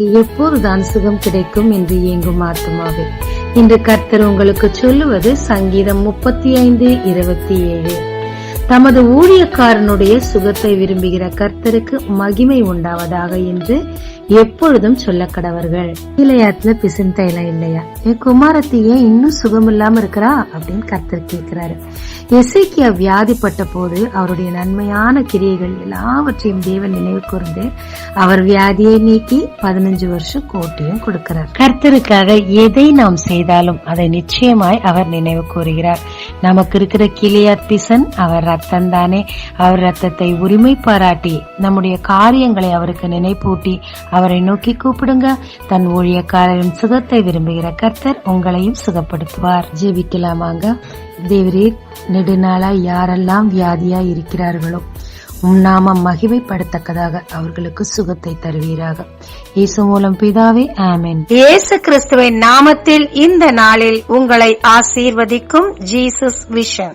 எப்போதுதான் சுகம் கிடைக்கும் என்று ஏங்கும் ஆத்துமாவே, இன்று கர்த்தர் உங்களுக்கு சொல்லுவது சங்கீதம் 35:27. தமது ஊழியக்காரனுடைய சுகத்தை விரும்புகிற கர்த்தருக்கு மகிமை உண்டாவதாக என்று எப்பொழுதும் சொல்ல கடவர்கள். இளையாத்துல பிசின் தைலம் இல்லையா? என் குமாரத்தி ஏன் இன்னும் சுகம் இல்லாம இருக்கிறா அப்படின்னு கர்த்தர் கேட்கிறாரு. எசேக்கியா வியாதிப்பட்ட போது அவருடைய நன்மையான கிரியைகள் எல்லாவற்றையும் தேவன் நினைவு கூர்ந்து அவர் வியாதியை நீக்கி 15 வருஷம் கோட்டையும் கொடுக்கிறார். கர்த்தருக்காக எதை நாம் செய்தாலும் அதை நிச்சயமாய் அவர் நினைவு கூறுகிறார். நமக்கு இருக்கிற கிலியாத் பிசன் அவர் ரத்தம் தானே. அவர் ரத்தத்தை உரிமை பாராட்டி நம்முடைய காரியங்களை அவருக்கு நினைப்பூட்டி அவரை நோக்கி கூப்பிடுங்க. தன் ஊழியக்காரரின் சுகத்தை விரும்புகிற கர்த்தர் உங்களையும் சுகப்படுத்துவார். ஜெபிக்கலாமாங்க. தேவரீர், நெடுநாளா யாரெல்லாம் வியாதியா இருக்கிறார்களோ நாமம் மகிமைப்படத்தக்கதாக அவர்களுக்கு சுகத்தை தருவீராக. இயேசு மூலம் பிதாவே, ஆமென். இயேசு கிறிஸ்துவின் நாமத்தில் இந்த நாளில் உங்களை ஆசீர்வதிக்கும் ஜீசஸ் விஷன்.